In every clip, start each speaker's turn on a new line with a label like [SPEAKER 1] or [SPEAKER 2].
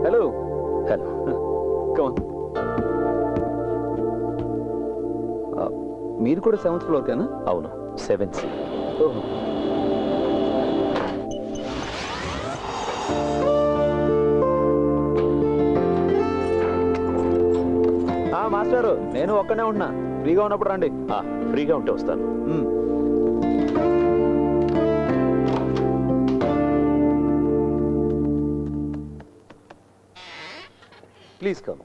[SPEAKER 1] Hello
[SPEAKER 2] hello.
[SPEAKER 1] Come మీరు కూడా 7th floor కేనా?
[SPEAKER 2] అవును, 7th.
[SPEAKER 1] మాస్టారు, నేను ఒక్కనే ఉంటున్నా. ఫ్రీగా ఉన్నప్పుడు రండి.
[SPEAKER 2] ఫ్రీగా ఉంటే వస్తాను. Please come.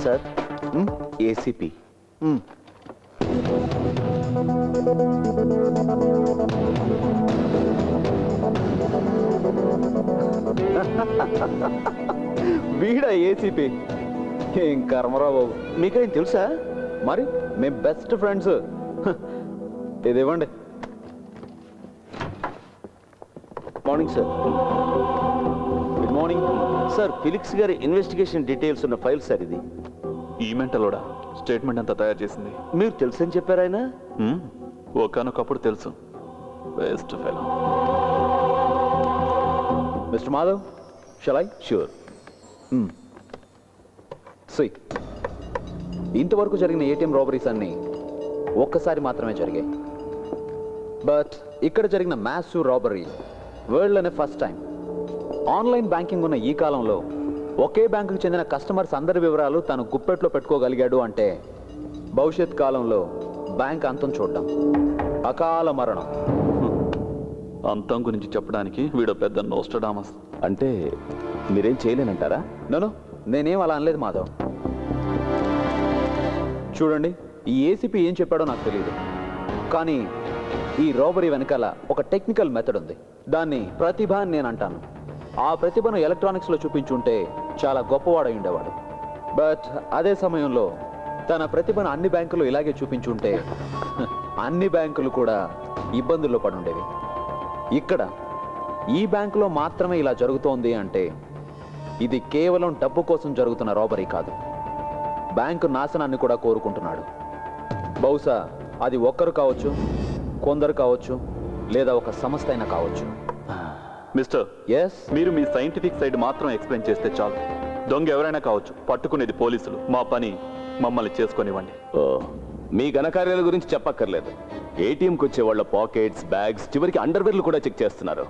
[SPEAKER 2] Sir, ACP.
[SPEAKER 1] వీడా ఏసీపీ? ఏం కర్మరా బాబు.
[SPEAKER 2] మీకేం తెలుసా?
[SPEAKER 1] మరి మేము బెస్ట్ ఫ్రెండ్స్. ఇది ఇవ్వండి.
[SPEAKER 2] Morning sir.
[SPEAKER 1] Good morning
[SPEAKER 2] sir. Felix గారి ఇన్వెస్టిగేషన్ డీటెయిల్స్ ఉన్న ఫైల్ సార్ ఇది.
[SPEAKER 3] ఈ మెంటలోడా స్టేట్మెంట్ అంతా తయారు చేసింది?
[SPEAKER 2] మీరు తెలుసని చెప్పారు ఆయన?
[SPEAKER 3] ఒకనొకప్పుడు తెలుసు. Best fellow.
[SPEAKER 1] Mister Madhav, shall I?
[SPEAKER 2] Sure.
[SPEAKER 1] See, ఇంతవరకు జరిగిన ఏటీఎం రాబరీస్ అన్నీ ఒక్కసారి మాత్రమే జరిగాయి. బట్ ఇక్కడ జరిగిన మ్యాసివ్ రాబరీ వరల్డ్లోనే ఫస్ట్ టైం. ఆన్లైన్ బ్యాంకింగ్ ఉన్న ఈ కాలంలో ఒకే బ్యాంకుకు చెందిన కస్టమర్స్ అందరి వివరాలు తను గుప్పెట్లో పెట్టుకోగలిగాడు అంటే భవిష్యత్ కాలంలో బ్యాంక్ అంతం చూడడం, అకాల మరణం.
[SPEAKER 3] అంతం గురించి చెప్పడానికి వీడో పెద్ద నోస్టడామస్.
[SPEAKER 2] అంటే మీరేం చేయలేనంటారా?
[SPEAKER 1] నో, నేనేం అలా అనలేదు మాధవ్. చూడండి, ఈ ఏసీపీ ఏం చెప్పాడో నాకు తెలియదు, కానీ ఈ రాబరీ వెనకాల ఒక టెక్నికల్ మెథడ్ ఉంది. దాన్ని ప్రతిభ అని నేను అంటాను. ఆ ప్రతిభను ఎలక్ట్రానిక్స్లో చూపించుంటే చాలా గొప్పవాడై ఉండేవాడు. బట్ అదే సమయంలో తన ప్రతిభను అన్ని బ్యాంకులు ఇలాగే చూపించుంటే అన్ని బ్యాంకులు కూడా ఇబ్బందుల్లో పడి ఉండేవి. ఇక్కడ ఈ బ్యాంకులో మాత్రమే ఇలా జరుగుతోంది అంటే ఇది కేవలం డబ్బు కోసం జరుగుతున్న రాబరీ కాదు, బ్యాంకు నాశనాన్ని కూడా కోరుకుంటున్నాడు. బహుశా అది ఒక్కరు కావచ్చు, కొందరు కావచ్చు, లేదా ఒక సంస్థ అయినా కావచ్చు.
[SPEAKER 3] మిస్టర్,
[SPEAKER 1] ఎస్,
[SPEAKER 3] మీరు మీ సైంటిఫిక్ సైడ్ మాత్రం ఎక్స్ప్లెయిన్ చేస్తే చాలు. దొంగ ఎవరైనా కావచ్చు, పట్టుకునేది పోలీసులు. మా పని మమ్మల్ని చేసుకొనివ్వండి.
[SPEAKER 2] మీ ఘనకార్యాల గురించి చెప్పక్కర్లేదు. ఏటీఎంకి వచ్చే వాళ్ళ పాకెట్స్, బ్యాగ్స్, చివరికి అండర్వేర్లు కూడా చెక్ చేస్తున్నారు.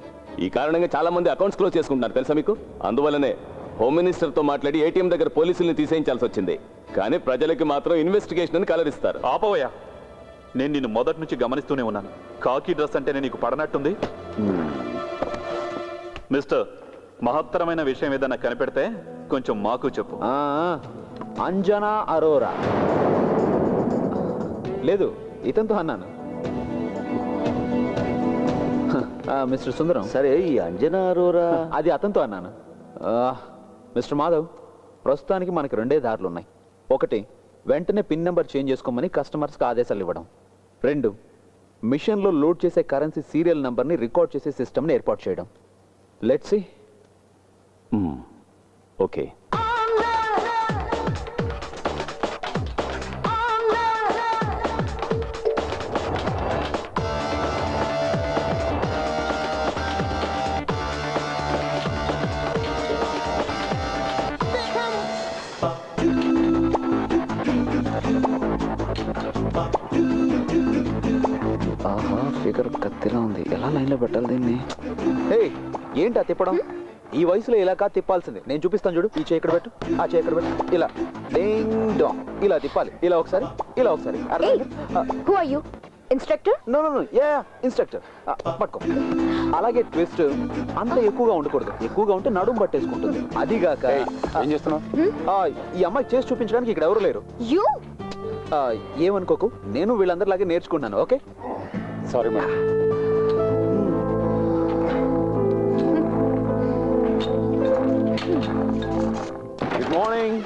[SPEAKER 2] ఈ కారణంగా చాలా మంది అకౌంట్స్ క్లోజ్ చేసుకుంటున్నారు, తెలుసా మీకు? అందువల్లనే హోమ్ మినిస్టర్తో మాట్లాడి ఏటీఎం దగ్గర పోలీసుల్ని తీసేయించాల్సి వచ్చింది. కానీ ప్రజలకి మాత్రం ఇన్వెస్టిగేషన్ అని కలరిస్తారు.
[SPEAKER 3] ఆపవయ్యా, నేను నిన్ను మొదటి నుంచి గమనిస్తూనే ఉన్నాను. కాకి డ్రెస్ అంటేనే నీకు పడనట్టుంది. మిస్టర్, మహత్తరమైన విషయం ఏదైనా కనిపెడితే కొంచెం మాకు చెప్పు.
[SPEAKER 1] అంజనా అరోరా. లేదు, ఇతనితో అన్నాను. మిస్టర్ సుందరం.
[SPEAKER 2] సరే, ఈ అంజనా అరోరా
[SPEAKER 1] అది అతనితో అన్నాను. మిస్టర్ మాధవ్, ప్రస్తుతానికి మనకి 2 దారులు ఉన్నాయి. ఒకటి, వెంటనే పిన్ నెంబర్ చేంజ్ చేసుకోమని కస్టమర్స్కి ఆదేశాలు ఇవ్వడం. 2, మిషన్లో లోడ్ చేసే కరెన్సీ సీరియల్ నెంబర్ని రికార్డ్ చేసే సిస్టమ్ని ఏర్పాటు చేయడం. Let's see.
[SPEAKER 2] ఓకే.
[SPEAKER 1] ఆహా, ఫిగర్ కత్తిలా ఉంది. ఎలా లైన్లో పెట్టాలి దీన్ని? హే, ఏంటా తిప్పడం? ఈ వయసులో ఇలా కాదు తిప్పాల్సింది. నేను చూపిస్తాను చూడు. ఈ చేయి ఇక్కడ పెట్టు, ఆ చేయి ఇక్కడ పెట్టు. ఇలా డింగ్ డాంగ్ ఇలా తిప్పాలి. ఇలా ఒకసారి, ఇలా ఒకసారి.
[SPEAKER 4] Instructor?
[SPEAKER 1] No no no, ya instructor. పట్టుకో. అలాగే ట్విస్ట్ అంత ఎక్కువగా ఉండకూడదు. ఎక్కువగా ఉంటే నడుము పట్టేసుకుంటుంది. అదిగాక
[SPEAKER 2] ఏం చేస్తున్నావు?
[SPEAKER 1] ఈ అమ్మాయి చేసి చూపించడానికి ఇక్కడ ఎవరు లేరు. ఏమనుకోకు, నేను వీళ్ళందరిలాగే నేర్చుకున్నాను. Okay,
[SPEAKER 2] sorry madam.
[SPEAKER 1] Good morning.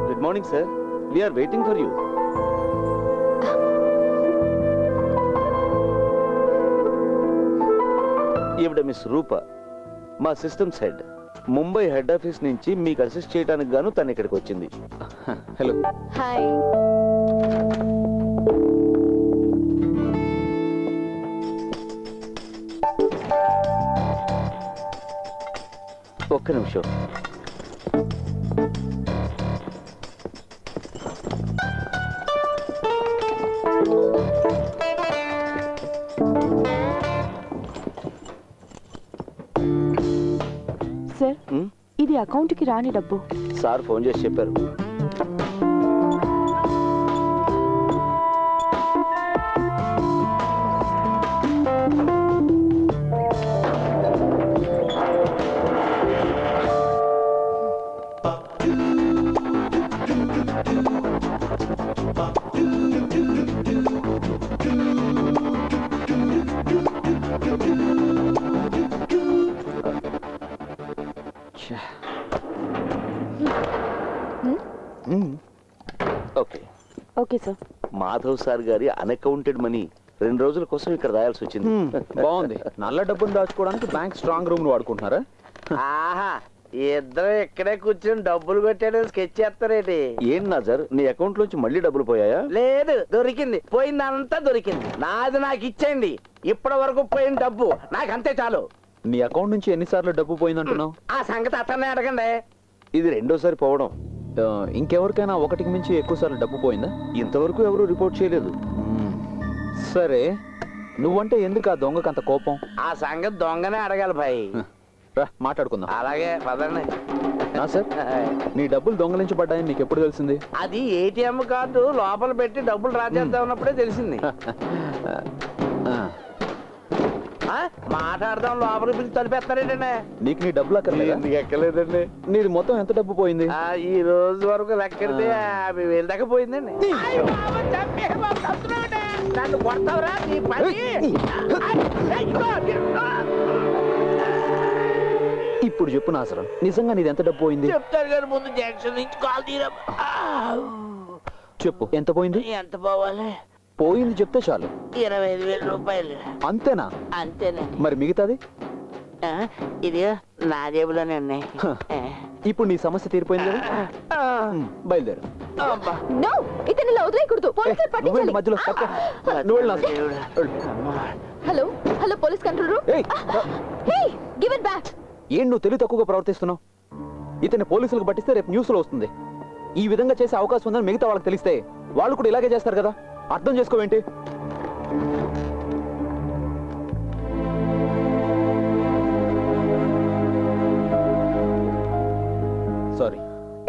[SPEAKER 2] Good morning sir. We are waiting for you. ఈవిడ మిస్ రూప, మా systems head. Mumbai head office నుంచి మీకు అసిస్ట్ చేయడానికి గాను తను ఇక్కడికి వచ్చింది.
[SPEAKER 1] హలో.
[SPEAKER 4] హాయ్. ఒక్క నిమిషం.
[SPEAKER 5] సార్, ఇది అకౌంట్కి రాని డబ్బు.
[SPEAKER 4] సార్ ఫోన్ చేసి చెప్పారు. Okay
[SPEAKER 5] okay sir.
[SPEAKER 4] Madhav sir గారి అన్అకౌంటెడ్ మనీ 2 రోజుల కోసం ఇక్కడ రాయాల్సి వచ్చింది.
[SPEAKER 1] బాగుంది. నల్ల డబ్బును దాచుకోవడానికి బ్యాంక్ స్ట్రాంగ్ రూమ్ వాడుకుంటున్నారా?
[SPEAKER 6] ఆహా, ఇద్దరు ఇక్కడే కూర్చొని డబ్బులు కొట్టాడు స్కెచ్ చేస్తారేటి?
[SPEAKER 4] ఏం నాజర్, నీ అకౌంట్ లోంచి మళ్ళీ డబ్బులు పోయాయా?
[SPEAKER 6] లేదు, దొరికింది. పోయిందంతా దొరికింది. నాది నాకు ఇచ్చేయండి. ఇప్పటి వరకు పోయిన డబ్బు నాకు అంతే చాలు.
[SPEAKER 1] నీ అకౌంట్ నుంచి ఎన్నిసార్లు డబ్బు పోయిందంటున్నావు?
[SPEAKER 6] ఆ సంగతి అతన్నే అడగండి.
[SPEAKER 4] ఇది రెండోసారి పోవడం.
[SPEAKER 1] ఇంకెవరికైనా ఒకటికి మించి ఎక్కువ సార్లు డబ్బు పోయిందా?
[SPEAKER 4] ఇంతవరకు ఎవరు రిపోర్ట్ చేయలేదు.
[SPEAKER 1] సరే, నువ్వంటే ఎందుకు ఆ దొంగకు అంత కోపం?
[SPEAKER 6] ఆ సంగతి దొంగనే అడగాలి భాయ్.
[SPEAKER 1] రా మాట్లాడుకుందాం.
[SPEAKER 6] అలాగే పదండి.
[SPEAKER 1] నా సార్, నీ డబ్బులు దొంగలించబడ్డాయని నీకు ఎప్పుడు తెలిసింది?
[SPEAKER 6] అది ఏటీఎం కార్డు లోపల పెట్టి డబ్బులు డ్రా చేద్దాం ఉన్నప్పుడే తెలిసింది. మాట్లాడదాం, లోపలికి పిలిచి తలిపేస్తారేటండి.
[SPEAKER 1] నీకు నీ డబ్బులు అక్కర్లేదా?
[SPEAKER 6] ఎందుకు ఎక్కలేదండి.
[SPEAKER 1] నీది మొత్తం ఎంత డబ్బు పోయింది?
[SPEAKER 6] ఈ రోజు వరకు లెక్కెడితే 50,000 దాకా పోయిందండి. నన్ను కొడతావురా నీ పని.
[SPEAKER 1] ఇప్పుడు చెప్పు నాసరం, నిజంగా నీది ఎంత డబ్బు పోయింది?
[SPEAKER 6] చెప్తారు కానీ ముందు జంక్షన్ నుంచి కాల్ తీరా.
[SPEAKER 1] చెప్పు, ఎంత పోయింది?
[SPEAKER 6] ఎంత పోవాలి?
[SPEAKER 1] పోయింది చెప్తే చాలు.
[SPEAKER 6] 25,000 రూపాయలు.
[SPEAKER 1] అంతేనా?
[SPEAKER 6] అంతేనే.
[SPEAKER 1] మరి మిగతాది?
[SPEAKER 6] ఇది నా జేబులోనే ఉన్నాయి.
[SPEAKER 1] ఇప్పుడు నీ సమస్య తీరిపోయింది కదా? బయలుదేరు.
[SPEAKER 5] నో, ఇతను ఇలా వదిలేయకూడదు. పోలీసులు పట్టించాలి.
[SPEAKER 1] మధ్యలో నువ్వు వెళ్ళు నాసరం.
[SPEAKER 5] Hello hello, police control room. Hey, give it back.
[SPEAKER 1] ఏం నువ్వు తెలివి తక్కువగా ప్రవర్తిస్తున్నావు? ఇతన్ని పోలీసులకు పట్టిస్తే రేపు న్యూస్ లో వస్తుంది. ఈ విధంగా చేసే అవకాశం ఉందని మిగతా వాళ్ళకి తెలిస్తే వాళ్ళు కూడా ఇలాగే చేస్తారు కదా. అర్థం చేసుకోవేంటి? సారీ.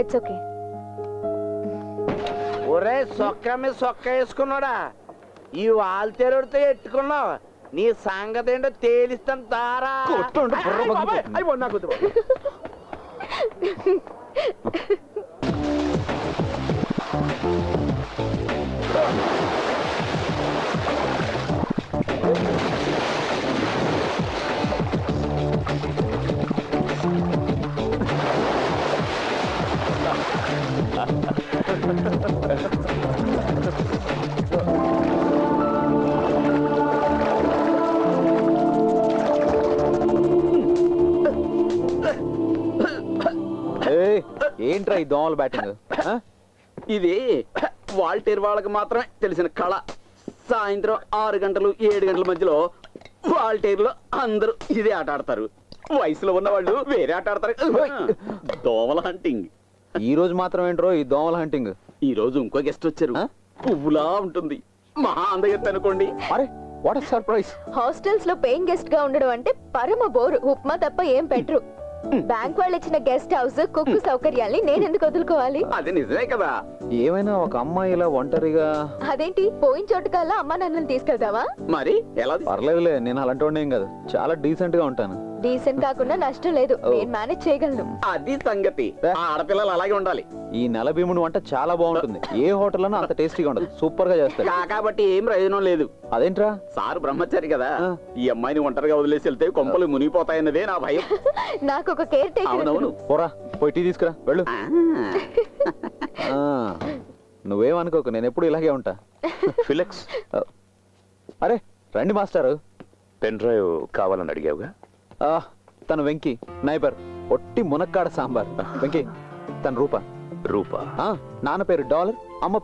[SPEAKER 5] It's okay.
[SPEAKER 6] ఒరే సొక్క మీద సొక్క వేసుకున్నాడా? ఈ వాల్తేరుడితో ఎట్టుకున్నావు. నీ సంగతి ఏంటో తేలిస్తాను తారా.
[SPEAKER 1] ఏంట్రా ఈ దోమల బ్యాటింగ్?
[SPEAKER 7] ఇది వాల్టేర్ వాళ్ళకి మాత్రమే తెలిసిన కళ. సాయంత్రం 6 గంటలు 7 గంటల మధ్యలో వాల్టేర్లో అందరూ ఇదే ఆట ఆడతారు. వయసులో ఉన్న వాళ్ళు వేరే ఆట ఆడతారు. దోమల హంటింగ్.
[SPEAKER 1] ఈ రోజు మాత్రం ఏంట్రో ఈ దోమల హంటింగ్?
[SPEAKER 7] ఈ రోజు ఇంకో గెస్ట్ వచ్చారు. పువ్వులా ఉంటుంది, మహా అందగత్తి అనుకోండి.
[SPEAKER 1] అరే, వాట్ ఎ సర్ప్రైజ్!
[SPEAKER 5] హాస్టల్స్ లో పేయింగ్ గెస్ట్ గా ఉండడం అంటే పరమ బోరు. ఉప్మా తప్ప ఏం పెట్టరు. బ్యాంక్ వాళ్ళు ఇచ్చిన గెస్ట్ హౌస్, కుక్కు సౌకర్యాల్ని నేను ఎందుకు వదులుకోవాలి?
[SPEAKER 7] అది నిజమే కదా.
[SPEAKER 1] ఏమైనా ఒక అమ్మాయి ఇలా ఒంటరిగా?
[SPEAKER 5] అదేంటి, పోయిన చోటు కల్లా అమ్మా నన్ను తీసుకెళ్తావా?
[SPEAKER 7] మరి ఎలా?
[SPEAKER 1] పర్లేదులే, నేను అలాంటి వాడిని ఏం కాదు. చాలా డీసెంట్ గా ఉంటాను.
[SPEAKER 5] డీసెంట్ కాకుండా నష్టం లేదు, నేను మేనేజ్ చేయగలను.
[SPEAKER 7] అది సంగతి. ఆ ఆడపిల్లలు అలాగే ఉండాలి.
[SPEAKER 1] ఈ నెల భీముడు వంట చాలా బాగుంటుంది. ఏ హోటల్ అన్నా అంత టేస్టీగా ఉండదు. సూపర్ గా చేస్తారు.
[SPEAKER 7] కాబట్టి ఏం ప్రయోజనం లేదు.
[SPEAKER 1] అదేంట్రా?
[SPEAKER 7] సారు బ్రహ్మచారి కదా, ఈ అమ్మాయిని ఒంటరిగా వదిలేసి వెళ్తే కొంపలు మునిగిపోతాయన్నదే నా భయం.
[SPEAKER 5] నాకు ఒక కేర్ టేకర్.
[SPEAKER 7] అవునవును.
[SPEAKER 1] పోరా, పోయి టీ తీసుకురా, వెళ్ళు. నువ్వేమనుకోకు, నేను ఎప్పుడు ఇలాగే ఉంటా.
[SPEAKER 4] ఫిలెక్స్,
[SPEAKER 1] అరే రండి మాస్టారు.
[SPEAKER 4] పెన్ డ్రైవ్ కావాలని అడిగావుగా?
[SPEAKER 1] తను వెంకీ, నైబర్, ఒట్టి మునక్కాడ సాంబార్. వెంకీ, తను రూపా.
[SPEAKER 4] రూపా?
[SPEAKER 1] నాన్న పేరు డాలర్, అమ్మ